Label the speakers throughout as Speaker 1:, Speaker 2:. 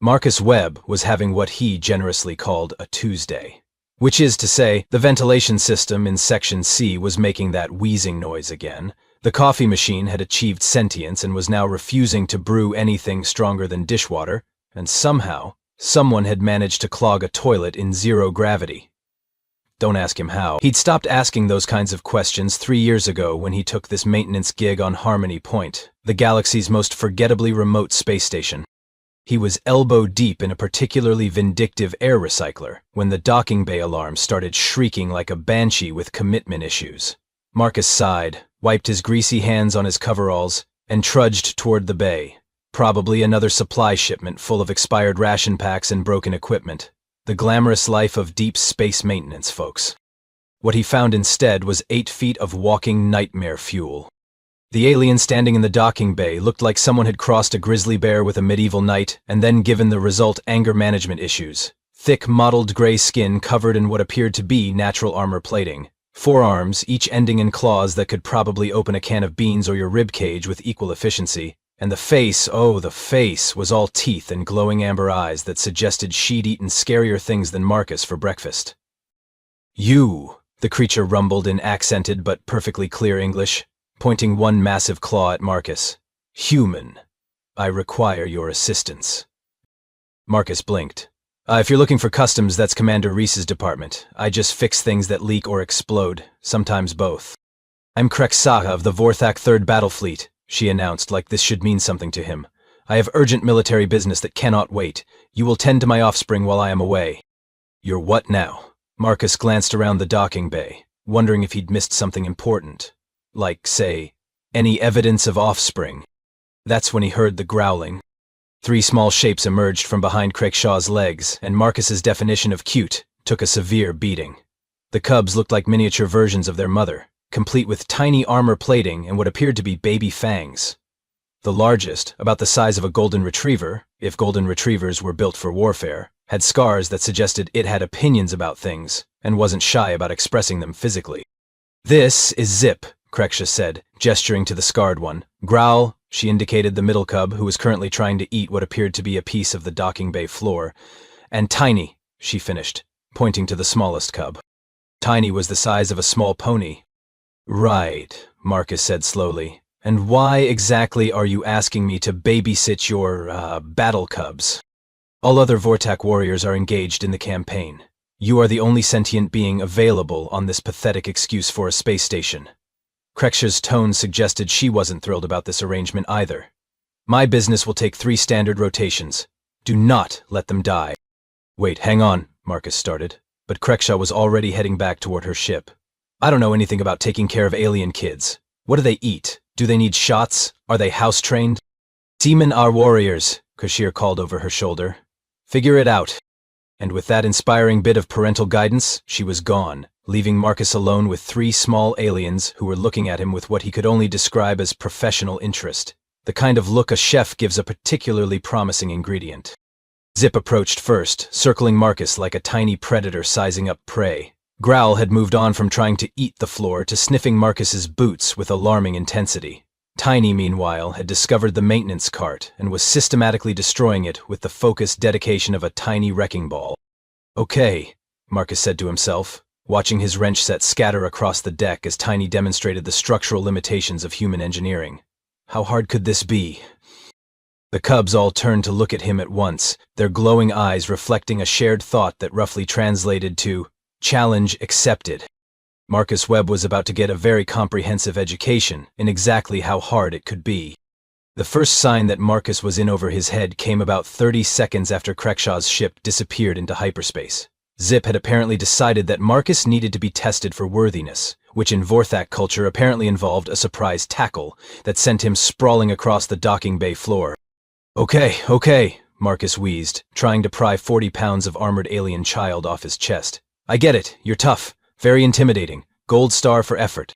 Speaker 1: Marcus Webb was having what he generously called a Tuesday. Which is to say, the ventilation system in Section C was making that wheezing noise again. The coffee machine had achieved sentience and was now refusing to brew anything stronger than dishwater, and somehow, someone had managed to clog a toilet in zero gravity. Don't ask him how. He'd stopped asking those kinds of questions 3 years ago when he took this maintenance gig on Harmony Point, the galaxy's most forgettably remote space station. He was elbow deep in a particularly vindictive air recycler when the docking bay alarm started shrieking like a banshee with commitment issues. Marcus sighed, wiped his greasy hands on his coveralls, and trudged toward the bay. Probably another supply shipment full of expired ration packs and broken equipment. The glamorous life of deep space maintenance, folks. What he found instead was 8 feet of walking nightmare fuel. The alien standing in the docking bay looked like someone had crossed a grizzly bear with a medieval knight and then given the result anger management issues. Thick, mottled gray skin covered in what appeared to be natural armor plating. Forearms, each ending in claws that could probably open a can of beans or your rib cage with equal efficiency. And the face, oh, the face, was all teeth and glowing amber eyes that suggested she'd eaten scarier things than Marcus for breakfast. "You," the creature rumbled in accented but perfectly clear English, pointing one massive claw at Marcus. "Human, I require your assistance." Marcus blinked. If you're looking for customs, that's Commander Reese's department. I just fix things that leak or explode, sometimes both." "I'm Krek-Saha of the Vorthak 3rd Battle Fleet," she announced like this should mean something to him. "I have urgent military business that cannot wait. You will tend to my offspring while I am away." "You're what now?" Marcus glanced around the docking bay, wondering if he'd missed something important. Like, say, any evidence of offspring. That's when he heard the growling. 3 small shapes emerged from behind Crakeshaw's legs, and Marcus's definition of cute took a severe beating. The cubs looked like miniature versions of their mother, complete with tiny armor plating and what appeared to be baby fangs. The largest, about the size of a golden retriever, if golden retrievers were built for warfare, had scars that suggested it had opinions about things and wasn't shy about expressing them physically. "This is Zip," Kreksha said, gesturing to the scarred one. "Growl," she indicated the middle cub, who was currently trying to eat what appeared to be a piece of the docking bay floor. "And Tiny," she finished, pointing to the smallest cub. Tiny was the size of a small pony. "Right," Marcus said slowly. "And why exactly are you asking me to babysit your, battle cubs? All other Vortak warriors are engaged in the campaign. You are the only sentient being available on this pathetic excuse for a space station." Kreksha's tone suggested she wasn't thrilled about this arrangement either. "My business will take 3 standard rotations. Do not let them die." "Wait, hang on," Marcus started, but Kreksha was already heading back toward her ship. "I don't know anything about taking care of alien kids. What do they eat? Do they need shots? Are they house-trained?" "Demon are warriors," Kashir called over her shoulder. "Figure it out." And with that inspiring bit of parental guidance, she was gone, leaving Marcus alone with 3 small aliens who were looking at him with what he could only describe as professional interest, the kind of look a chef gives a particularly promising ingredient. Zip approached first, circling Marcus like a tiny predator sizing up prey. Growl had moved on from trying to eat the floor to sniffing Marcus's boots with alarming intensity. Tiny, meanwhile, had discovered the maintenance cart and was systematically destroying it with the focused dedication of a tiny wrecking ball. "Okay," Marcus said to himself, watching his wrench set scatter across the deck as Tiny demonstrated the structural limitations of human engineering. How hard could this be? The cubs all turned to look at him at once, their glowing eyes reflecting a shared thought that roughly translated to, "Challenge accepted." Marcus Webb was about to get a very comprehensive education in exactly how hard it could be. The first sign that Marcus was in over his head came about 30 seconds after Krekshaw's ship disappeared into hyperspace. Zip had apparently decided that Marcus needed to be tested for worthiness, which in Vorthak culture apparently involved a surprise tackle that sent him sprawling across the docking bay floor. Okay, Marcus wheezed, trying to pry 40 pounds of armored alien child off his chest. "I get it, you're tough. Very intimidating. Gold star for effort."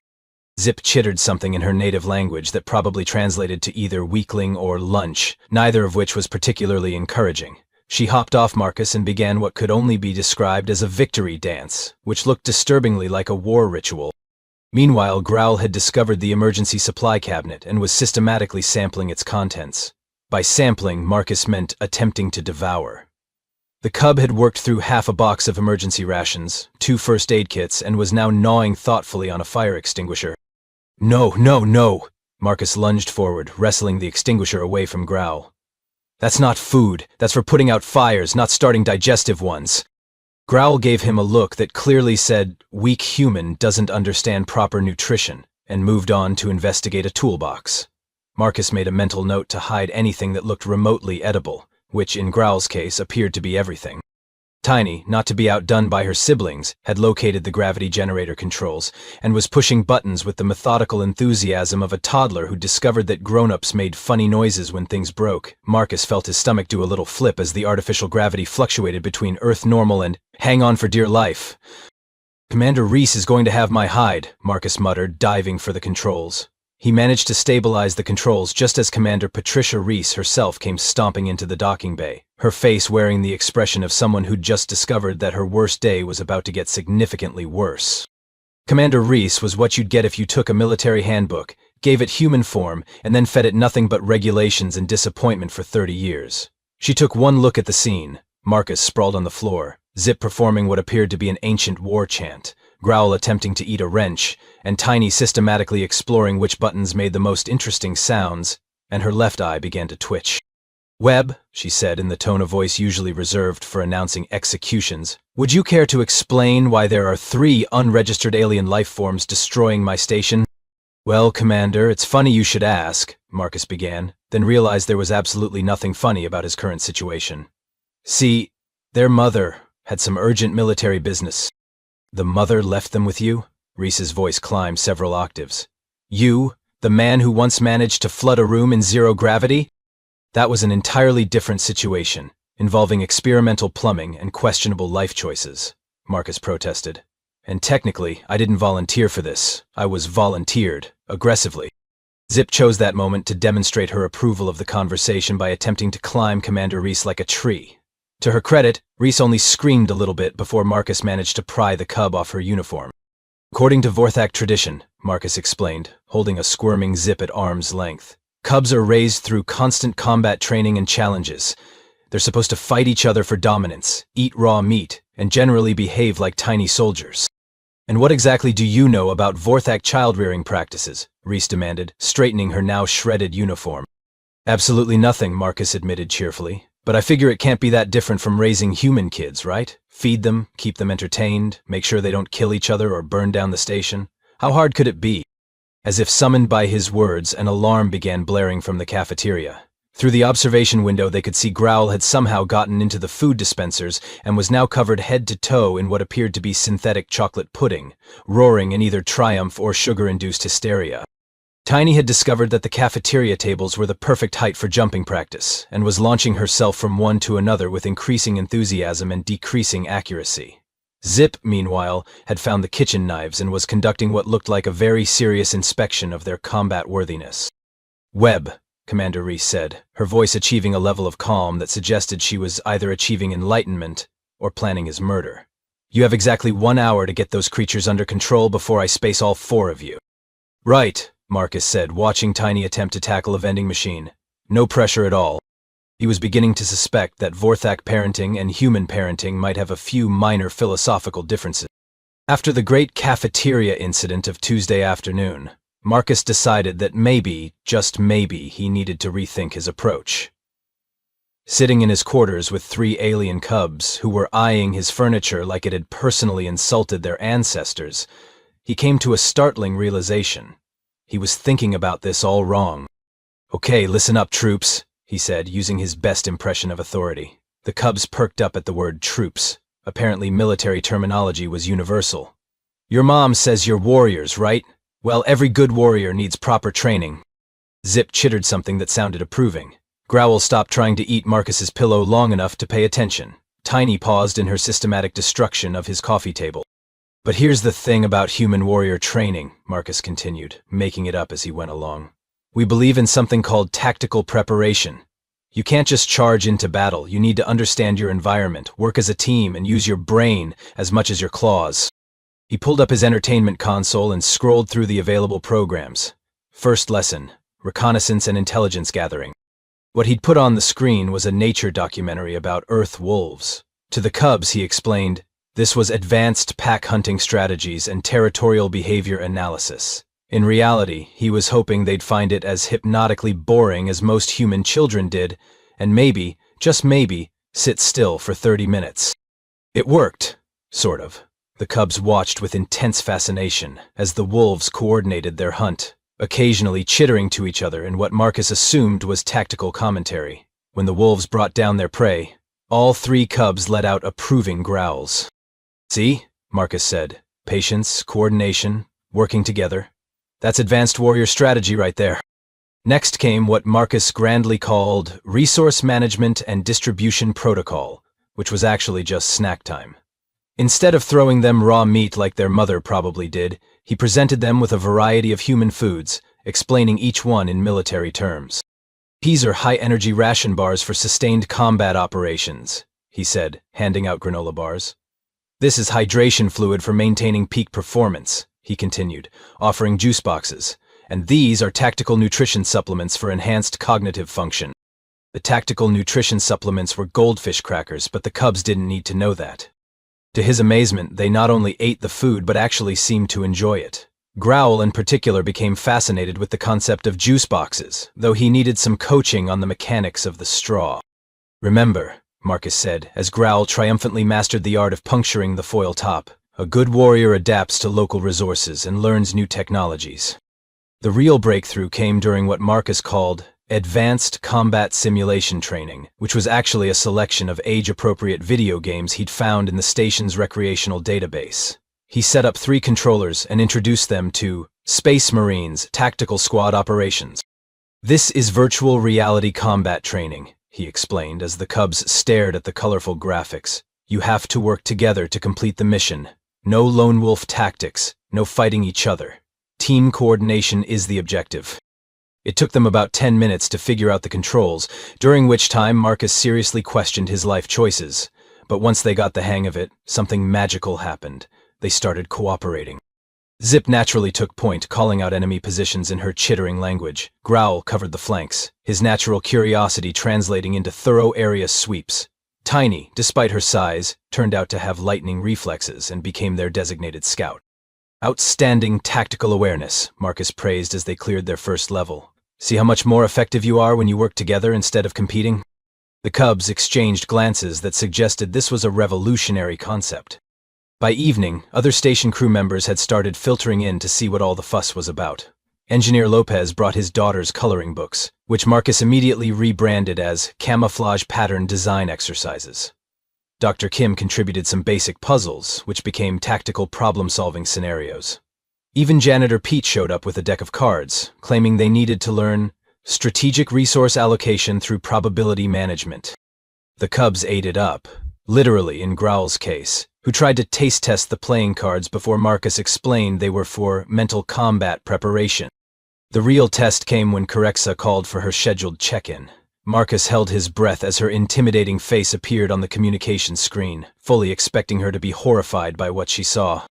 Speaker 1: Zip chittered something in her native language that probably translated to either weakling or lunch, neither of which was particularly encouraging. She hopped off Marcus and began what could only be described as a victory dance, which looked disturbingly like a war ritual. Meanwhile, Growl had discovered the emergency supply cabinet and was systematically sampling its contents. By sampling, Marcus meant attempting to devour. The cub had worked through half a box of emergency rations, 2 first aid kits, and was now gnawing thoughtfully on a fire extinguisher. No, no, no! Marcus lunged forward, wrestling the extinguisher away from Growl. That's not food. That's for putting out fires, not starting digestive ones. Growl gave him a look that clearly said, weak human doesn't understand proper nutrition, and moved on to investigate a toolbox. Marcus made a mental note to hide anything that looked remotely edible, which in Growl's case appeared to be everything. Tiny, not to be outdone by her siblings, had located the gravity generator controls and was pushing buttons with the methodical enthusiasm of a toddler who discovered that grown-ups made funny noises when things broke. Marcus felt his stomach do a little flip as the artificial gravity fluctuated between Earth normal and hang on for dear life. Commander Reese is going to have my hide, Marcus muttered, diving for the controls. He managed to stabilize the controls just as Commander Patricia Reese herself came stomping into the docking bay, her face wearing the expression of someone who'd just discovered that her worst day was about to get significantly worse. Commander Reese was what you'd get if you took a military handbook, gave it human form, and then fed it nothing but regulations and disappointment for 30 years. She took one look at the scene, Marcus sprawled on the floor, Zip performing what appeared to be an ancient war chant, Growl attempting to eat a wrench, and Tiny systematically exploring which buttons made the most interesting sounds, and her left eye began to twitch. Webb, she said in the tone of voice usually reserved for announcing executions, would you care to explain why there are 3 unregistered alien life forms destroying my station? Well, Commander, it's funny you should ask, Marcus began, then realized there was absolutely nothing funny about his current situation. See, their mother had some urgent military business. The mother left them with you? Reese's voice climbed several octaves. You, the man who once managed to flood a room in 0 gravity? That was an entirely different situation, involving experimental plumbing and questionable life choices, Marcus protested. And technically, I didn't volunteer for this. I was volunteered, aggressively. Zip chose that moment to demonstrate her approval of the conversation by attempting to climb Commander Reese like a tree. To her credit, Reese only screamed a little bit before Marcus managed to pry the cub off her uniform. According to Vorthak tradition, Marcus explained, holding a squirming Zip at arm's length, cubs are raised through constant combat training and challenges. They're supposed to fight each other for dominance, eat raw meat, and generally behave like tiny soldiers. And what exactly do you know about Vorthak child-rearing practices? Reese demanded, straightening her now shredded uniform. Absolutely nothing, Marcus admitted cheerfully. But I figure it can't be that different from raising human kids, right? Feed them, keep them entertained, make sure they don't kill each other or burn down the station. How hard could it be? As if summoned by his words, an alarm began blaring from the cafeteria. Through the observation window, they could see Growl had somehow gotten into the food dispensers and was now covered head to toe in what appeared to be synthetic chocolate pudding, roaring in either triumph or sugar-induced hysteria. Tiny had discovered that the cafeteria tables were the perfect height for jumping practice, and was launching herself from one to another with increasing enthusiasm and decreasing accuracy. Zip, meanwhile, had found the kitchen knives and was conducting what looked like a very serious inspection of their combat worthiness. Webb, Commander Reese said, her voice achieving a level of calm that suggested she was either achieving enlightenment or planning his murder. You have exactly 1 hour to get those creatures under control before I space all 4 of you. Right, Marcus said, watching Tiny attempt to tackle a vending machine. No pressure at all. He was beginning to suspect that Vorthak parenting and human parenting might have a few minor philosophical differences. After the great cafeteria incident of Tuesday afternoon, Marcus decided that maybe, just maybe, he needed to rethink his approach. Sitting in his quarters with 3 alien cubs who were eyeing his furniture like it had personally insulted their ancestors, he came to a startling realization. He was thinking about this all wrong. Okay, listen up, troops, he said, using his best impression of authority. The cubs perked up at the word troops. Apparently military terminology was universal. Your mom says you're warriors, right? Well, every good warrior needs proper training. Zip chittered something that sounded approving. Growl stopped trying to eat Marcus's pillow long enough to pay attention. Tiny paused in her systematic destruction of his coffee table. But here's the thing about human warrior training, Marcus continued, making it up as he went along. We believe in something called tactical preparation. You can't just charge into battle. You need to understand your environment, work as a team, and use your brain as much as your claws. He pulled up his entertainment console and scrolled through the available programs. First lesson, reconnaissance and intelligence gathering. What he'd put on the screen was a nature documentary about Earth wolves. To the cubs, he explained, this was advanced pack hunting strategies and territorial behavior analysis. In reality, he was hoping they'd find it as hypnotically boring as most human children did, and maybe, just maybe, sit still for 30 minutes. It worked, sort of. The cubs watched with intense fascination as the wolves coordinated their hunt, occasionally chittering to each other in what Marcus assumed was tactical commentary. When the wolves brought down their prey, all 3 cubs let out approving growls. See, Marcus said, patience, coordination, working together. That's advanced warrior strategy right there. Next came what Marcus grandly called Resource Management and Distribution Protocol, which was actually just snack time. Instead of throwing them raw meat like their mother probably did, he presented them with a variety of human foods, explaining each one in military terms. These are high-energy ration bars for sustained combat operations, he said, handing out granola bars. This is hydration fluid for maintaining peak performance, he continued, offering juice boxes. And these are tactical nutrition supplements for enhanced cognitive function. The tactical nutrition supplements were goldfish crackers, but the cubs didn't need to know that. To his amazement, they not only ate the food but actually seemed to enjoy it. Growl in particular became fascinated with the concept of juice boxes, though he needed some coaching on the mechanics of the straw. Remember, Marcus said, as Growl triumphantly mastered the art of puncturing the foil top, a good warrior adapts to local resources and learns new technologies. The real breakthrough came during what Marcus called Advanced Combat Simulation Training, which was actually a selection of age-appropriate video games he'd found in the station's recreational database. He set up 3 controllers and introduced them to Space Marines Tactical Squad Operations. This is virtual reality combat training, he explained as the cubs stared at the colorful graphics. You have to work together to complete the mission. No lone wolf tactics, no fighting each other. Team coordination is the objective. It took them about 10 minutes to figure out the controls, during which time Marcus seriously questioned his life choices. But once they got the hang of it, something magical happened. They started cooperating. Zip naturally took point, calling out enemy positions in her chittering language. Growl covered the flanks, his natural curiosity translating into thorough area sweeps. Tiny, despite her size, turned out to have lightning reflexes and became their designated scout. Outstanding tactical awareness, Marcus praised as they cleared their first level. See how much more effective you are when you work together instead of competing? The cubs exchanged glances that suggested this was a revolutionary concept. By evening, other station crew members had started filtering in to see what all the fuss was about. Engineer Lopez brought his daughter's coloring books, which Marcus immediately rebranded as camouflage pattern design exercises. Dr. Kim contributed some basic puzzles, which became tactical problem-solving scenarios. Even Janitor Pete showed up with a deck of cards, claiming they needed to learn strategic resource allocation through probability management. The cubs ate it up, literally in Growl's case, who tried to taste test the playing cards before Marcus explained they were for mental combat preparation. The real test came when Corexa called for her scheduled check-in. Marcus held his breath as her intimidating face appeared on the communication screen, fully expecting her to be horrified by what she saw.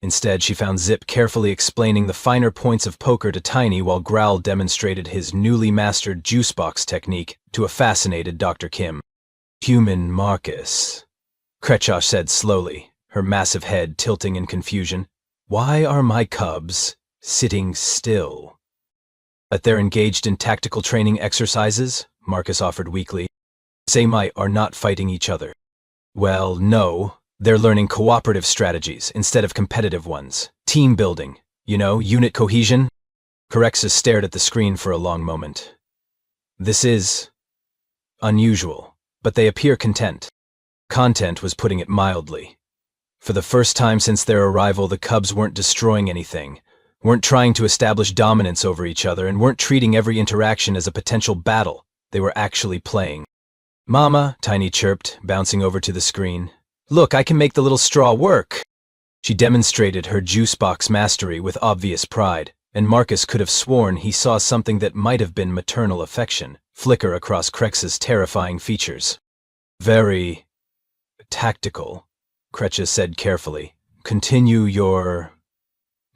Speaker 1: Instead, she found Zip carefully explaining the finer points of poker to Tiny while Growl demonstrated his newly mastered juice box technique to a fascinated Dr. Kim. Human Marcus, Kretschach said slowly, her massive head tilting in confusion. Why are my cubs sitting still? But they're engaged in tactical training exercises, Marcus offered weakly. Say might are not fighting each other. Well, no. They're learning cooperative strategies instead of competitive ones. Team building, unit cohesion. Corexa stared at the screen for a long moment. This is unusual, but they appear content. Content was putting it mildly. For the first time since their arrival, the cubs weren't destroying anything, weren't trying to establish dominance over each other, and weren't treating every interaction as a potential battle. They were actually playing. Mama, Tiny chirped, bouncing over to the screen. Look, I can make the little straw work. She demonstrated her juice box mastery with obvious pride, and Marcus could have sworn he saw something that might have been maternal affection flicker across Krex's terrifying features. Very tactical, Kretsch said carefully. Continue your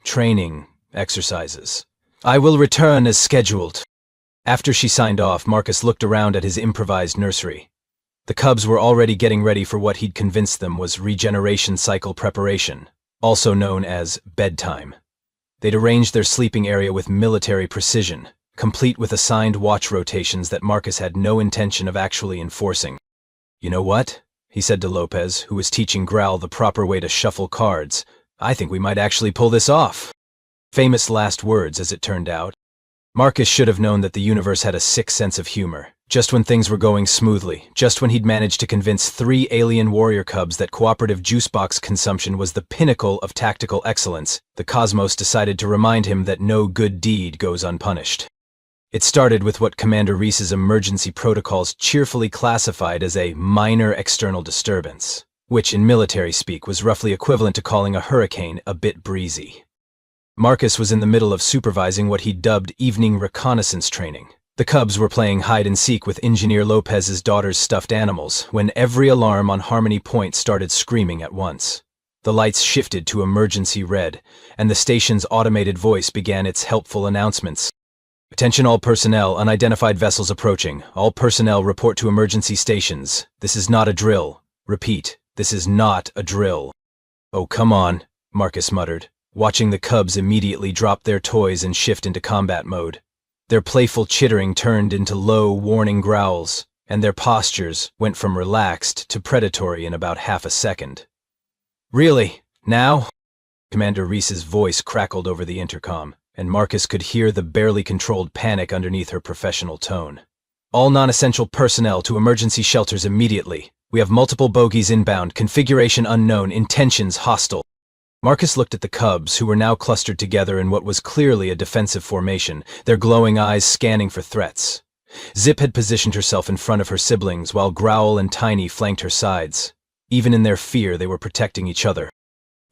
Speaker 1: training exercises. I will return as scheduled. After she signed off, Marcus looked around at his improvised nursery. The cubs were already getting ready for what he'd convinced them was regeneration cycle preparation, also known as bedtime. They'd arranged their sleeping area with military precision, complete with assigned watch rotations that Marcus had no intention of actually enforcing. "You know what?" he said to Lopez, who was teaching Growl the proper way to shuffle cards. "I think we might actually pull this off." Famous last words, as it turned out. Marcus should have known that the universe had a sick sense of humor. Just when things were going smoothly, just when he'd managed to convince 3 alien warrior cubs that cooperative juice box consumption was the pinnacle of tactical excellence, the cosmos decided to remind him that no good deed goes unpunished. It started with what Commander Reese's emergency protocols cheerfully classified as a minor external disturbance, which in military speak was roughly equivalent to calling a hurricane a bit breezy. Marcus was in the middle of supervising what he dubbed evening reconnaissance training. The cubs were playing hide-and-seek with Engineer Lopez's daughter's stuffed animals when every alarm on Harmony Point started screaming at once. The lights shifted to emergency red, and the station's automated voice began its helpful announcements. "Attention all personnel, unidentified vessels approaching. All personnel report to emergency stations. This is not a drill. Repeat, this is not a drill." "Oh, come on," Marcus muttered, watching the cubs immediately drop their toys and shift into combat mode. Their playful chittering turned into low, warning growls, and their postures went from relaxed to predatory in about half a second. "Really? Now?" Commander Reese's voice crackled over the intercom, and Marcus could hear the barely controlled panic underneath her professional tone. "All non-essential personnel to emergency shelters immediately. We have multiple bogies inbound, configuration unknown, intentions hostile." Marcus looked at the cubs, who were now clustered together in what was clearly a defensive formation, their glowing eyes scanning for threats. Zip had positioned herself in front of her siblings, while Growl and Tiny flanked her sides. Even in their fear, they were protecting each other.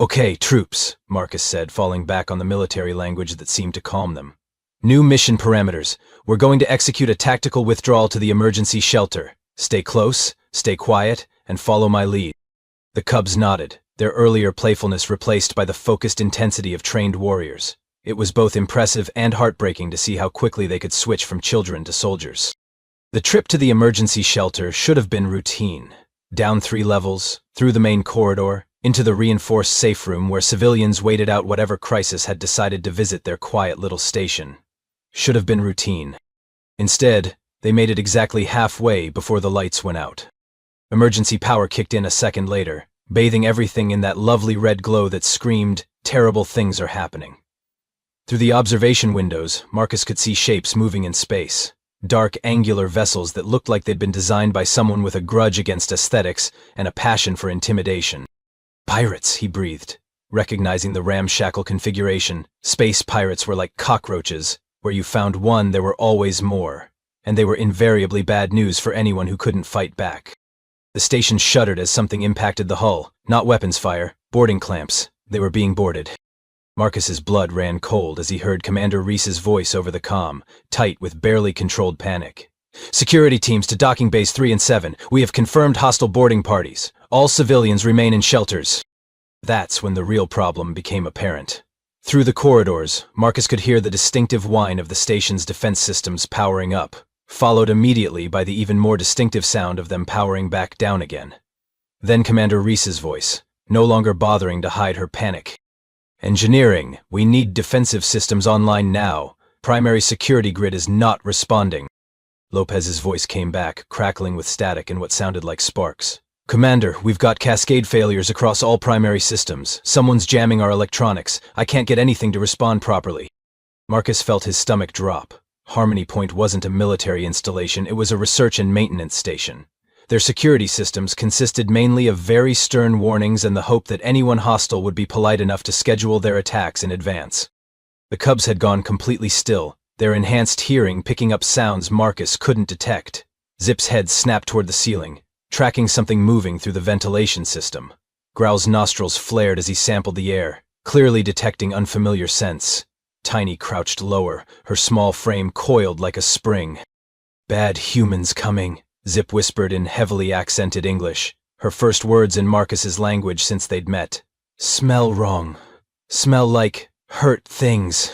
Speaker 1: "Okay, troops," Marcus said, falling back on the military language that seemed to calm them. "New mission parameters. We're going to execute a tactical withdrawal to the emergency shelter. Stay close, stay quiet, and follow my lead." The cubs nodded, their earlier playfulness replaced by the focused intensity of trained warriors. It was both impressive and heartbreaking to see how quickly they could switch from children to soldiers. The trip to the emergency shelter should have been routine. Down 3 levels, through the main corridor, into the reinforced safe room where civilians waited out whatever crisis had decided to visit their quiet little station. Should have been routine. Instead, they made it exactly halfway before the lights went out. Emergency power kicked in a second later, bathing everything in that lovely red glow that screamed, "Terrible things are happening." Through the observation windows, Marcus could see shapes moving in space. Dark, angular vessels that looked like they'd been designed by someone with a grudge against aesthetics and a passion for intimidation. "Pirates," he breathed, recognizing the ramshackle configuration. Space pirates were like cockroaches. Where you found one, there were always more. And they were invariably bad news for anyone who couldn't fight back. The station shuddered as something impacted the hull. Not weapons fire, boarding clamps. They were being boarded. Marcus's blood ran cold as he heard Commander Reese's voice over the comm, tight with barely controlled panic. "Security teams to docking bays 3 and 7. We have confirmed hostile boarding parties. All civilians remain in shelters." That's when the real problem became apparent. Through the corridors, Marcus could hear the distinctive whine of the station's defense systems powering up, followed immediately by the even more distinctive sound of them powering back down again. Then Commander Reese's voice, no longer bothering to hide her panic. "Engineering, we need defensive systems online now. Primary security grid is not responding." Lopez's voice came back, crackling with static and what sounded like sparks. "Commander, we've got cascade failures across all primary systems. Someone's jamming our electronics. I can't get anything to respond properly." Marcus felt his stomach drop. Harmony Point wasn't a military installation, it was a research and maintenance station. Their security systems consisted mainly of very stern warnings and the hope that anyone hostile would be polite enough to schedule their attacks in advance. The cubs had gone completely still, their enhanced hearing picking up sounds Marcus couldn't detect. Zip's head snapped toward the ceiling, tracking something moving through the ventilation system. Growl's nostrils flared as he sampled the air, clearly detecting unfamiliar scents. Tiny crouched lower, her small frame coiled like a spring. "Bad humans coming," Zip whispered in heavily accented English, her first words in Marcus's language since they'd met. "Smell wrong. Smell like hurt things."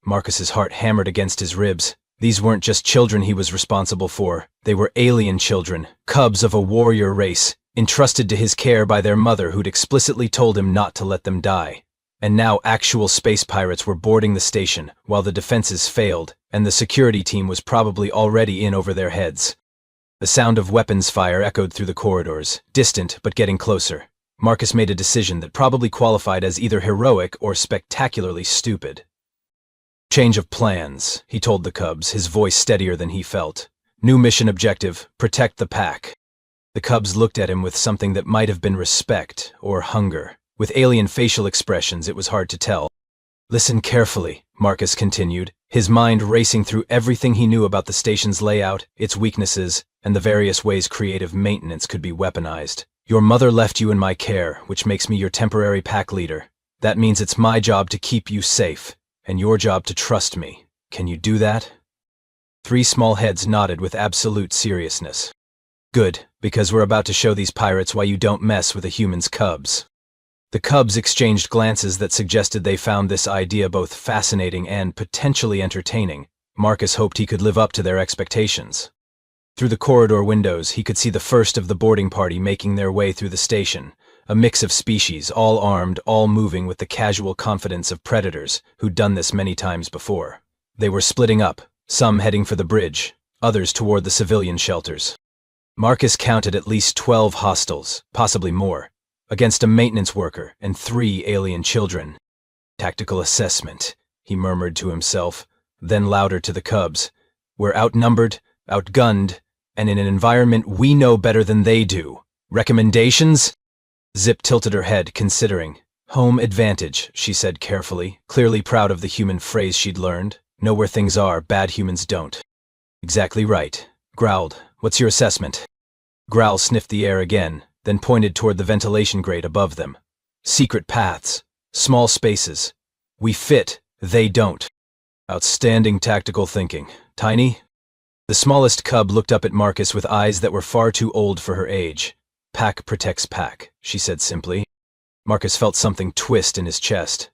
Speaker 1: Marcus's heart hammered against his ribs. These weren't just children he was responsible for, they were alien children, cubs of a warrior race, entrusted to his care by their mother who'd explicitly told him not to let them die. And now actual space pirates were boarding the station, while the defenses failed, and the security team was probably already in over their heads. The sound of weapons fire echoed through the corridors, distant but getting closer. Marcus made a decision that probably qualified as either heroic or spectacularly stupid. Change of plans, he told the cubs, his voice steadier than he felt. New mission objective, protect the pack. The cubs looked at him with something that might have been respect or hunger. With alien facial expressions, it was hard to tell. Listen carefully, Marcus continued, his mind racing through everything he knew about the station's layout, its weaknesses, and the various ways creative maintenance could be weaponized. Your mother left you in my care, which makes me your temporary pack leader. That means it's my job to keep you safe, and your job to trust me. Can you do that? 3 small heads nodded with absolute seriousness. Good, because we're about to show these pirates why you don't mess with a human's cubs. The cubs exchanged glances that suggested they found this idea both fascinating and potentially entertaining. Marcus hoped he could live up to their expectations. Through the corridor windows, he could see the first of the boarding party making their way through the station, a mix of species, all armed, all moving with the casual confidence of predators who'd done this many times before. They were splitting up, some heading for the bridge, others toward the civilian shelters. Marcus counted at least 12 hostiles, possibly more, against a maintenance worker and 3 alien children. Tactical assessment, he murmured to himself, then louder to the cubs. We're outnumbered, outgunned, and in an environment we know better than they do. Recommendations? Zip tilted her head, considering. Home advantage, she said carefully, clearly proud of the human phrase she'd learned. Know where things are, bad humans don't. Exactly right. Growled. What's your assessment? Growl sniffed the air again, then pointed toward the ventilation grate above them. Secret paths. Small spaces. We fit, they don't. Outstanding tactical thinking. Tiny? The smallest cub looked up at Marcus with eyes that were far too old for her age. Pack protects pack, she said simply. Marcus felt something twist in his chest.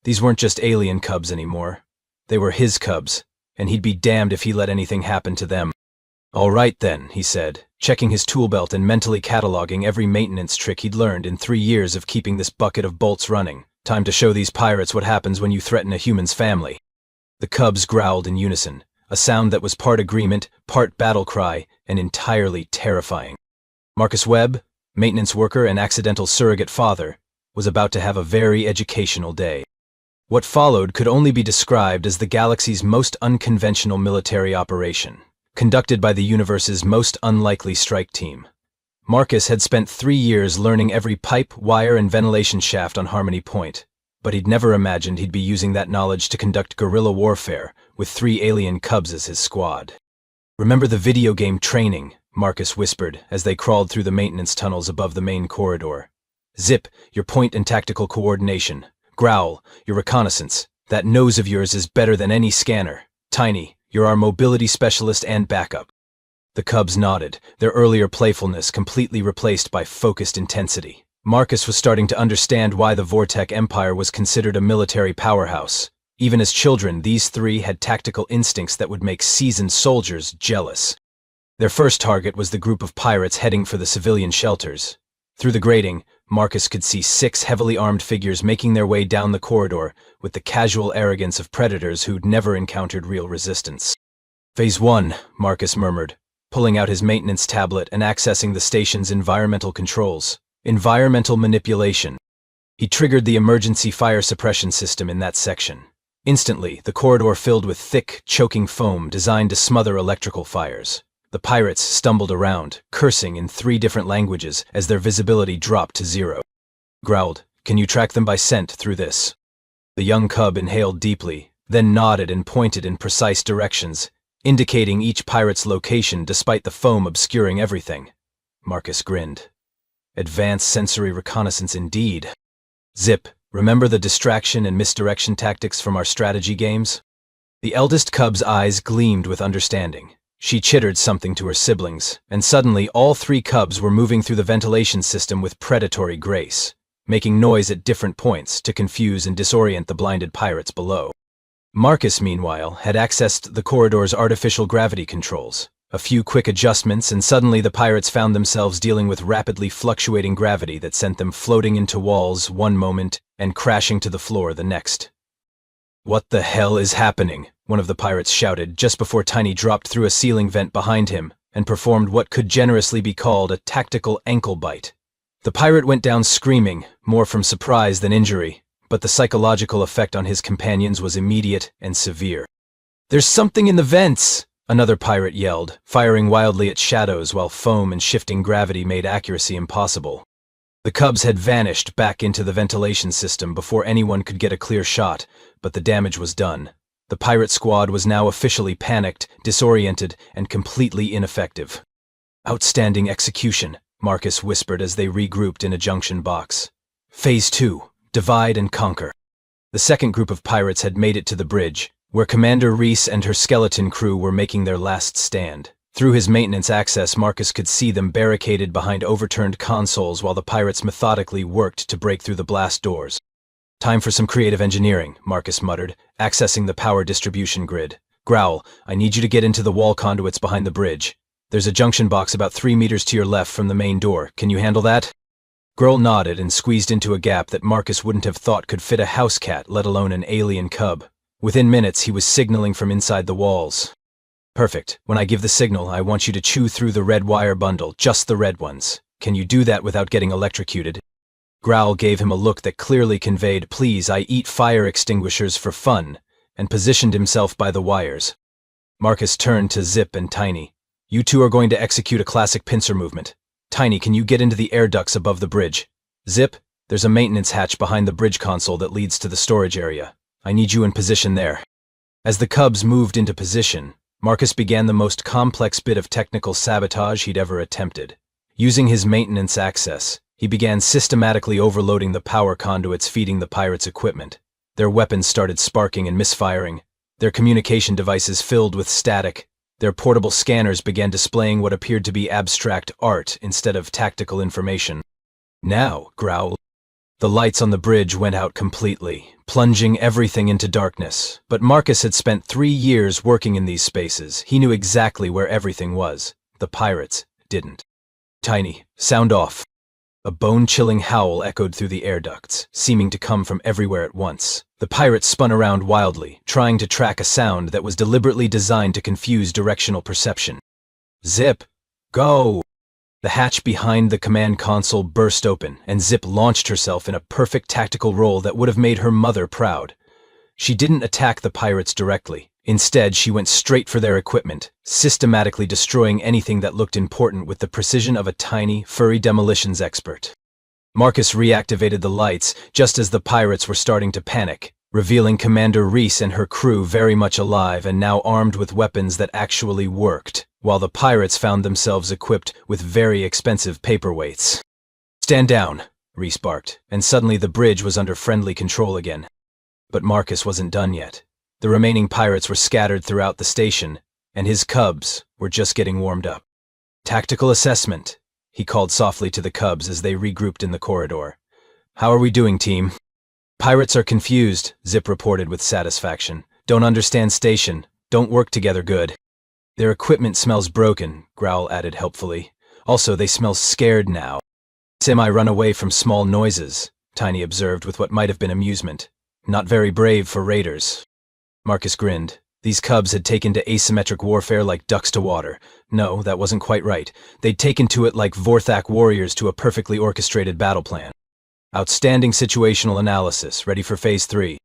Speaker 1: These weren't just alien cubs anymore. They were his cubs, and he'd be damned if he let anything happen to them. All right then, he said, checking his tool belt and mentally cataloging every maintenance trick he'd learned in 3 years of keeping this bucket of bolts running. Time to show these pirates what happens when you threaten a human's family. The cubs growled in unison, a sound that was part agreement, part battle cry, and entirely terrifying. Marcus Webb, maintenance worker and accidental surrogate father, was about to have a very educational day. What followed could only be described as the galaxy's most unconventional military operation, conducted by the universe's most unlikely strike team. Marcus had spent 3 years learning every pipe, wire, and ventilation shaft on Harmony Point, but he'd never imagined he'd be using that knowledge to conduct guerrilla warfare with 3 alien cubs as his squad. Remember the video game training, Marcus whispered as they crawled through the maintenance tunnels above the main corridor. Zip, your point and tactical coordination. Growl, your reconnaissance. That nose of yours is better than any scanner. Tiny, you're our mobility specialist and backup. The cubs nodded, their earlier playfulness completely replaced by focused intensity. Marcus was starting to understand why the Vortec Empire was considered a military powerhouse. Even as children, these 3 had tactical instincts that would make seasoned soldiers jealous. Their first target was the group of pirates heading for the civilian shelters. Through the grating, Marcus could see 6 heavily armed figures making their way down the corridor with the casual arrogance of predators who'd never encountered real resistance. Phase 1, Marcus murmured, pulling out his maintenance tablet and accessing the station's environmental controls. Environmental manipulation. He triggered the emergency fire suppression system in that section. Instantly, the corridor filled with thick, choking foam designed to smother electrical fires. The pirates stumbled around, cursing in 3 different languages as their visibility dropped to 0. Growled, can you track them by scent through this? The young cub inhaled deeply, then nodded and pointed in precise directions, indicating each pirate's location despite the foam obscuring everything. Marcus grinned. Advanced sensory reconnaissance indeed. Zip, remember the distraction and misdirection tactics from our strategy games? The eldest cub's eyes gleamed with understanding. She chittered something to her siblings, and suddenly all 3 cubs were moving through the ventilation system with predatory grace, making noise at different points to confuse and disorient the blinded pirates below. Marcus, meanwhile, had accessed the corridor's artificial gravity controls. A few quick adjustments, and suddenly the pirates found themselves dealing with rapidly fluctuating gravity that sent them floating into walls one moment and crashing to the floor the next. "What the hell is happening?" one of the pirates shouted just before Tiny dropped through a ceiling vent behind him and performed what could generously be called a tactical ankle bite. The pirate went down screaming, more from surprise than injury, but the psychological effect on his companions was immediate and severe. "There's something in the vents!" another pirate yelled, firing wildly at shadows while foam and shifting gravity made accuracy impossible. The cubs had vanished back into the ventilation system before anyone could get a clear shot, but the damage was done. The pirate squad was now officially panicked, disoriented, and completely ineffective. "Outstanding execution," Marcus whispered as they regrouped in a junction box. Phase 2. Divide and conquer. The second group of pirates had made it to the bridge, where Commander Reese and her skeleton crew were making their last stand. Through his maintenance access, Marcus could see them barricaded behind overturned consoles while the pirates methodically worked to break through the blast doors. "Time for some creative engineering," Marcus muttered, accessing the power distribution grid. "Growl, I need you to get into the wall conduits behind the bridge. There's a junction box about 3 meters to your left from the main door. Can you handle that?" Growl nodded and squeezed into a gap that Marcus wouldn't have thought could fit a house cat, let alone an alien cub. Within minutes, he was signaling from inside the walls. "Perfect. When I give the signal, I want you to chew through the red wire bundle, just the red ones. Can you do that without getting electrocuted?" Growl gave him a look that clearly conveyed, "Please, I eat fire extinguishers for fun," and positioned himself by the wires. Marcus turned to Zip and Tiny. "You two are going to execute a classic pincer movement. Tiny, can you get into the air ducts above the bridge? Zip, there's a maintenance hatch behind the bridge console that leads to the storage area. I need you in position there." As the cubs moved into position, Marcus began the most complex bit of technical sabotage he'd ever attempted. Using his maintenance access, he began systematically overloading the power conduits feeding the pirates' equipment. Their weapons started sparking and misfiring. Their communication devices filled with static. Their portable scanners began displaying what appeared to be abstract art instead of tactical information. "Now, Growl." The lights on the bridge went out completely, plunging everything into darkness. But Marcus had spent 3 years working in these spaces. He knew exactly where everything was. The pirates didn't. "Tiny, sound off." A bone-chilling howl echoed through the air ducts, seeming to come from everywhere at once. The pirates spun around wildly, trying to track a sound that was deliberately designed to confuse directional perception. "Zip, go!" The hatch behind the command console burst open, and Zip launched herself in a perfect tactical roll that would have made her mother proud. She didn't attack the pirates directly. Instead, she went straight for their equipment, systematically destroying anything that looked important with the precision of a tiny, furry demolitions expert. Marcus reactivated the lights just as the pirates were starting to panic, revealing Commander Reese and her crew very much alive and now armed with weapons that actually worked, while the pirates found themselves equipped with very expensive paperweights. "Stand down," Reese barked, and suddenly the bridge was under friendly control again. But Marcus wasn't done yet. The remaining pirates were scattered throughout the station, and his cubs were just getting warmed up. "Tactical assessment," he called softly to the cubs as they regrouped in the corridor. "How are we doing, team?" "Pirates are confused," Zip reported with satisfaction. "Don't understand station. Don't work together good." "Their equipment smells broken," Growl added helpfully. "Also, they smell scared now." "Semi run away from small noises," Tiny observed with what might have been amusement. "Not very brave for raiders." Marcus grinned. These cubs had taken to asymmetric warfare like ducks to water. No, that wasn't quite right. They'd taken to it like Vorthak warriors to a perfectly orchestrated battle plan. "Outstanding situational analysis, ready for Phase 3.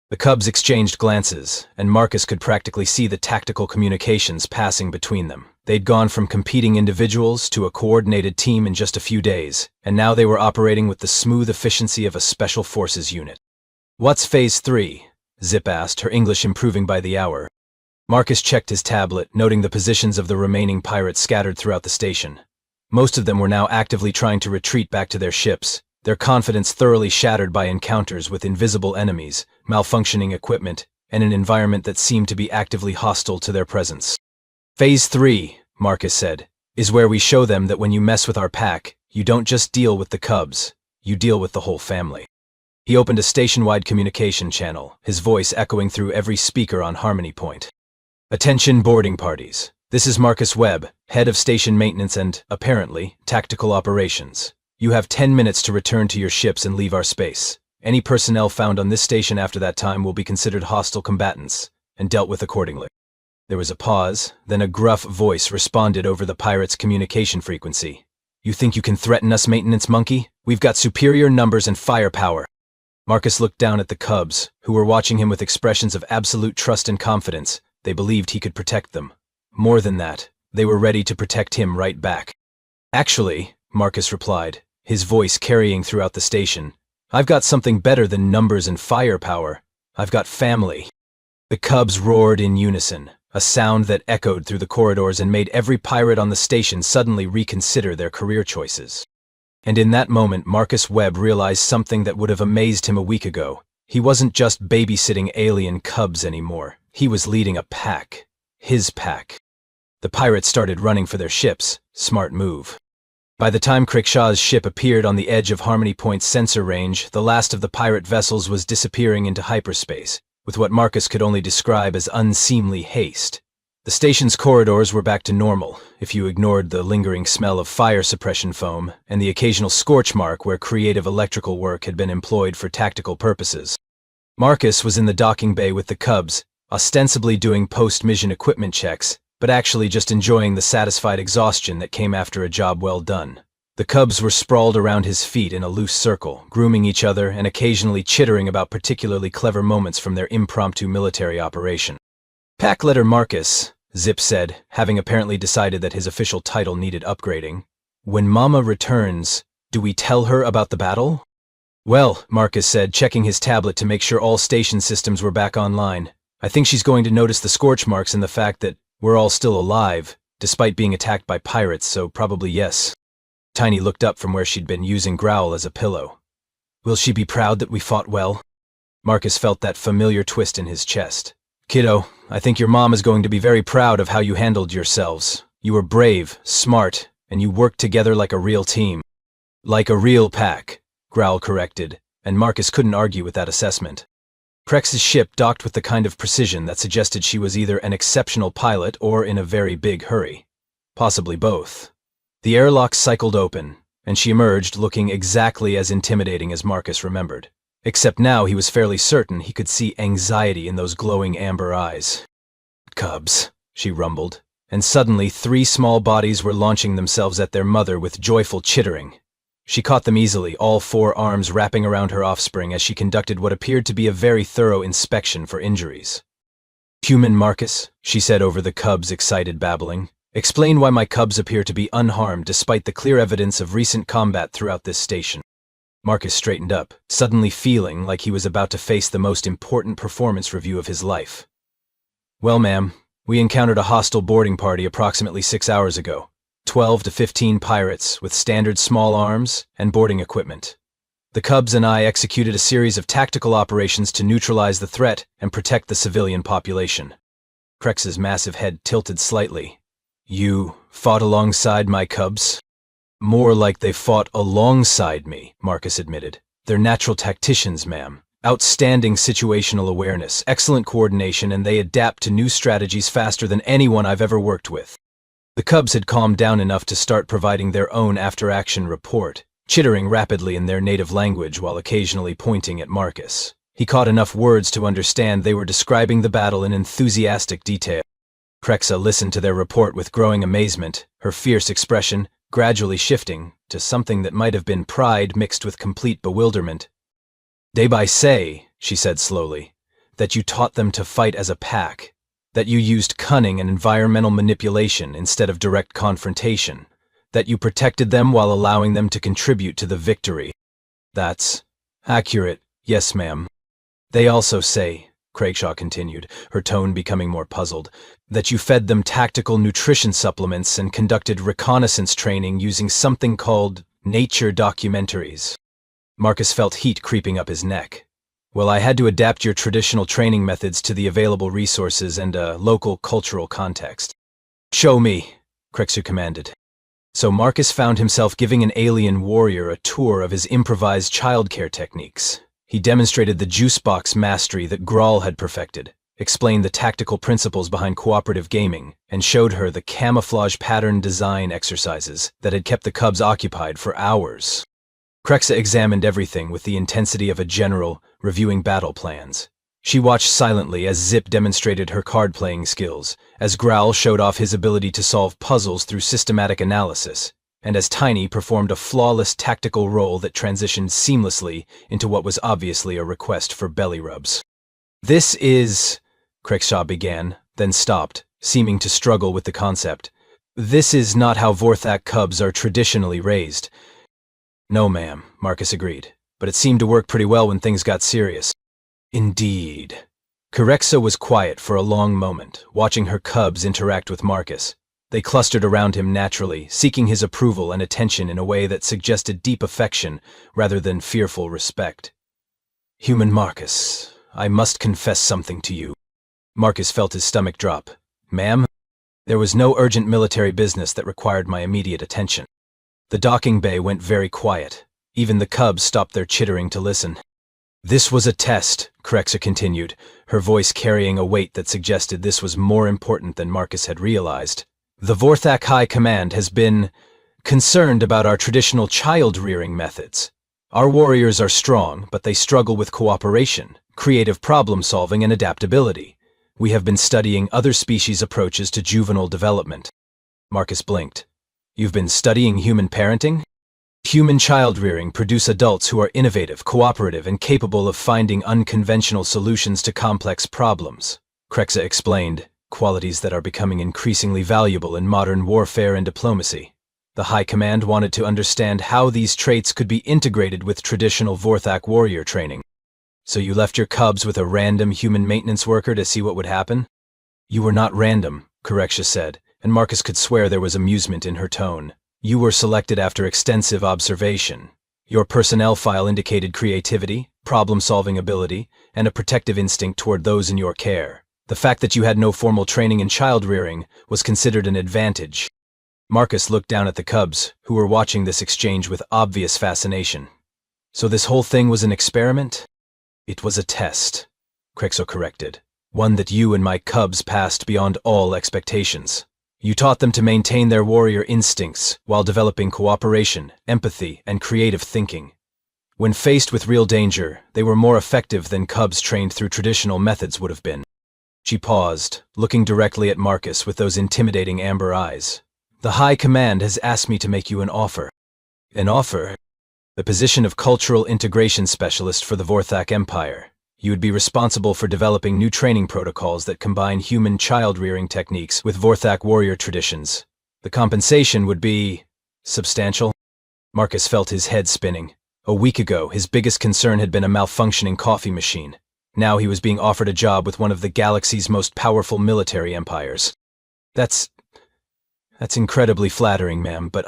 Speaker 1: The cubs exchanged glances, and Marcus could practically see the tactical communications passing between them. They'd gone from competing individuals to a coordinated team in just a few days, and now they were operating with the smooth efficiency of a special forces unit. "What's Phase 3? Zip asked, her English improving by the hour. Marcus checked his tablet, noting the positions of the remaining pirates scattered throughout the station. Most of them were now actively trying to retreat back to their ships, their confidence thoroughly shattered by encounters with invisible enemies, malfunctioning equipment, and an environment that seemed to be actively hostile to their presence. "Phase 3, Marcus said, is where we show them that when you mess with our pack, you don't just deal with the cubs, you deal with the whole family." He opened a station-wide communication channel, his voice echoing through every speaker on Harmony Point. Attention boarding parties. This is Marcus Webb, head of station maintenance and, apparently, tactical operations. You have 10 minutes to return to your ships and leave our space. Any personnel found on this station after that time will be considered hostile combatants and dealt with accordingly. There was a pause, then a gruff voice responded over the pirate's communication frequency. You think you can threaten us, maintenance monkey? We've got superior numbers and firepower. Marcus looked down at the cubs, who were watching him with expressions of absolute trust and confidence. They believed he could protect them. More than that, they were ready to protect him right back. Actually, Marcus replied, his voice carrying throughout the station, I've got something better than numbers and firepower. I've got family. The cubs roared in unison, a sound that echoed through the corridors and made every pirate on the station suddenly reconsider their career choices. And in that moment, Marcus Webb realized something that would have amazed him a week ago. He wasn't just babysitting alien cubs anymore. He was leading a pack. His pack. The pirates started running for their ships. Smart move. By the time Crickshaw's ship appeared on the edge of Harmony Point's sensor range, the last of the pirate vessels was disappearing into hyperspace, with what Marcus could only describe as unseemly haste. The station's corridors were back to normal, if you ignored the lingering smell of fire suppression foam and the occasional scorch mark where creative electrical work had been employed for tactical purposes. Marcus was in the docking bay with the cubs, ostensibly doing post-mission equipment checks, but actually just enjoying the satisfied exhaustion that came after a job well done. The cubs were sprawled around his feet in a loose circle, grooming each other and occasionally chittering about particularly clever moments from their impromptu military operation. Pack leader Marcus, Zip said, having apparently decided that his official title needed upgrading. When Mama returns, do we tell her about the battle? Well, Marcus said, checking his tablet to make sure all station systems were back online. I think she's going to notice the scorch marks and the fact that we're all still alive, despite being attacked by pirates, so probably yes. Tiny looked up from where she'd been using Growl as a pillow. Will she be proud that we fought well? Marcus felt that familiar twist in his chest. Kiddo, I think your mom is going to be very proud of how you handled yourselves. You were brave, smart, and you worked together like a real team. Like a real pack, Growl corrected, and Marcus couldn't argue with that assessment. Crex's ship docked with the kind of precision that suggested she was either an exceptional pilot or in a very big hurry. Possibly both. The airlock cycled open, and she emerged looking exactly as intimidating as Marcus remembered. Except now he was fairly certain he could see anxiety in those glowing amber eyes. Cubs, she rumbled, and suddenly 3 small bodies were launching themselves at their mother with joyful chittering. She caught them easily, all 4 arms wrapping around her offspring as she conducted what appeared to be a very thorough inspection for injuries. Human Marcus, she said over the cubs' excited babbling. Explain why my cubs appear to be unharmed despite the clear evidence of recent combat throughout this station. Marcus straightened up, suddenly feeling like he was about to face the most important performance review of his life. Well, ma'am, we encountered a hostile boarding party approximately 6 hours ago. 12 to 15 pirates with standard small arms and boarding equipment. The cubs and I executed a series of tactical operations to neutralize the threat and protect the civilian population. Crex's massive head tilted slightly. You fought alongside my cubs? More like they fought alongside me, Marcus admitted. They're natural tacticians, ma'am. Outstanding situational awareness, excellent coordination, and they adapt to new strategies faster than anyone I've ever worked with. The cubs had calmed down enough to start providing their own after-action report, chittering rapidly in their native language while occasionally pointing at Marcus. He caught enough words to understand they were describing the battle in enthusiastic detail. Crexa listened to their report with growing amazement, her fierce expression gradually shifting to something that might have been pride mixed with complete bewilderment. Debye say, she said slowly, that you taught them to fight as a pack, that you used cunning and environmental manipulation instead of direct confrontation, that you protected them while allowing them to contribute to the victory. That's accurate, yes, ma'am. They also say, Craigshaw continued, her tone becoming more puzzled, that you fed them tactical nutrition supplements and conducted reconnaissance training using something called nature documentaries. Marcus felt heat creeping up his neck. Well, I had to adapt your traditional training methods to the available resources and a local cultural context. Show me, Crexu commanded. So Marcus found himself giving an alien warrior a tour of his improvised childcare techniques. He demonstrated the juice box mastery that Grawl had perfected, explained the tactical principles behind cooperative gaming, and showed her the camouflage pattern design exercises that had kept the cubs occupied for hours. Krexa examined everything with the intensity of a general reviewing battle plans. She watched silently as Zip demonstrated her card-playing skills, as Growl showed off his ability to solve puzzles through systematic analysis, and as Tiny performed a flawless tactical role that transitioned seamlessly into what was obviously a request for belly rubs. "This is," Krexa began, then stopped, seeming to struggle with the concept. "This is not how Vorthak cubs are traditionally raised." "No, ma'am," Marcus agreed, "but it seemed to work pretty well when things got serious." "Indeed." Krexa was quiet for a long moment, watching her cubs interact with Marcus. They clustered around him naturally, seeking his approval and attention in a way that suggested deep affection rather than fearful respect. "Human Marcus, I must confess something to you." Marcus felt his stomach drop. "Ma'am?" There was no urgent military business that required my immediate attention. The docking bay went very quiet. Even the cubs stopped their chittering to listen. "This was a test," Krexa continued, her voice carrying a weight that suggested this was more important than Marcus had realized. "The Vorthak High Command has been concerned about our traditional child-rearing methods. Our warriors are strong, but they struggle with cooperation, creative problem-solving, and adaptability. We have been studying other species' approaches to juvenile development." Marcus blinked. "You've been studying human parenting?" "Human child-rearing produce adults who are innovative, cooperative, and capable of finding unconventional solutions to complex problems," Krexa explained, qualities that are becoming increasingly valuable in modern warfare and diplomacy. The High Command wanted to understand how these traits could be integrated with traditional Vorthak warrior training. "So you left your cubs with a random human maintenance worker to see what would happen?" "You were not random," Krexa said, and Marcus could swear there was amusement in her tone. "You were selected after extensive observation. Your personnel file indicated creativity, problem-solving ability, and a protective instinct toward those in your care. The fact that you had no formal training in child-rearing was considered an advantage." Marcus looked down at the cubs, who were watching this exchange with obvious fascination. "So this whole thing was an experiment?" "It was a test," Krexa corrected. "One that you and my cubs passed beyond all expectations. You taught them to maintain their warrior instincts while developing cooperation, empathy, and creative thinking. When faced with real danger, they were more effective than cubs trained through traditional methods would have been." She paused, looking directly at Marcus with those intimidating amber eyes. "The High Command has asked me to make you an offer." "An offer?" "The position of Cultural Integration Specialist for the Vorthak Empire. You would be responsible for developing new training protocols that combine human child-rearing techniques with Vorthak warrior traditions. The compensation would be substantial." Marcus felt his head spinning. A week ago, his biggest concern had been a malfunctioning coffee machine. Now he was being offered a job with one of the galaxy's most powerful military empires. That's incredibly flattering, ma'am, but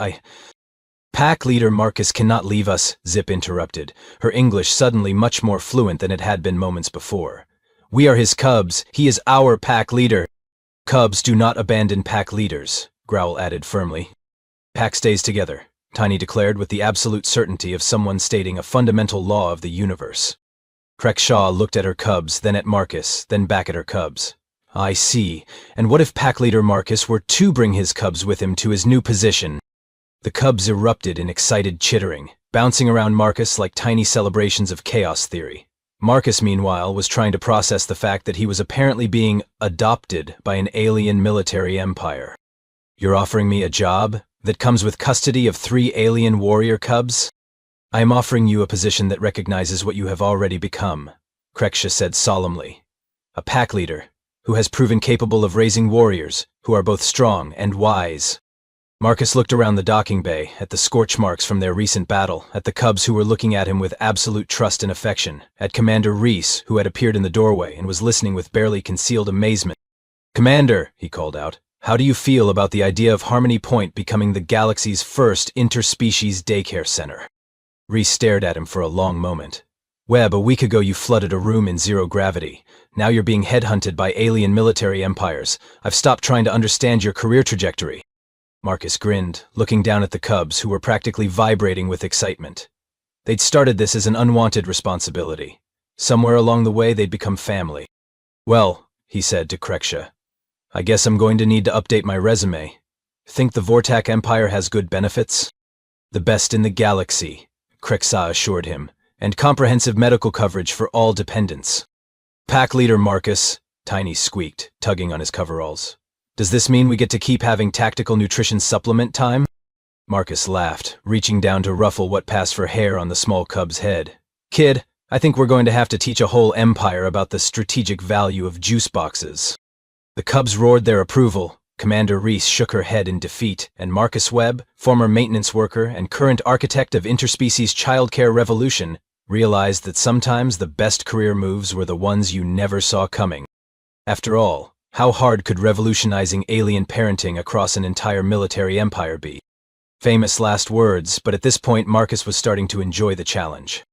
Speaker 1: "Pack leader Marcus cannot leave us," Zip interrupted, her English suddenly much more fluent than it had been moments before. "We are his cubs. He is our pack leader." "Cubs do not abandon pack leaders," Growl added firmly. "Pack stays together," Tiny declared with the absolute certainty of someone stating a fundamental law of the universe. Krexa looked at her cubs, then at Marcus, then back at her cubs. "I see. And what if pack leader Marcus were to bring his cubs with him to his new position?" The cubs erupted in excited chittering, bouncing around Marcus like tiny celebrations of chaos theory. Marcus, meanwhile, was trying to process the fact that he was apparently being adopted by an alien military empire. "You're offering me a job that comes with custody of 3 alien warrior cubs?" "I am offering you a position that recognizes what you have already become," Krexa said solemnly. "A pack leader who has proven capable of raising warriors who are both strong and wise." Marcus looked around the docking bay, at the scorch marks from their recent battle, at the cubs who were looking at him with absolute trust and affection, at Commander Reese, who had appeared in the doorway and was listening with barely concealed amazement. "Commander," he called out, "how do you feel about the idea of Harmony Point becoming the galaxy's first interspecies daycare center?" Reese stared at him for a long moment. "Webb, a week ago you flooded a room in zero gravity. Now you're being headhunted by alien military empires. I've stopped trying to understand your career trajectory." Marcus grinned, looking down at the cubs, who were practically vibrating with excitement. They'd started this as an unwanted responsibility. Somewhere along the way, they'd become family. "Well," he said to Kreksha, "I guess I'm going to need to update my resume. Think the Vortak Empire has good benefits?" "The best in the galaxy," Kreksha assured him, "and comprehensive medical coverage for all dependents." "Pack leader Marcus," Tiny squeaked, tugging on his coveralls. "Does this mean we get to keep having tactical nutrition supplement time?" Marcus laughed, reaching down to ruffle what passed for hair on the small cub's head. "Kid, I think we're going to have to teach a whole empire about the strategic value of juice boxes." The cubs roared their approval. Commander Reese shook her head in defeat, and Marcus Webb, former maintenance worker and current architect of interspecies childcare revolution, realized that sometimes the best career moves were the ones you never saw coming. After all, how hard could revolutionizing alien parenting across an entire military empire be? Famous last words, but at this point Marcus was starting to enjoy the challenge.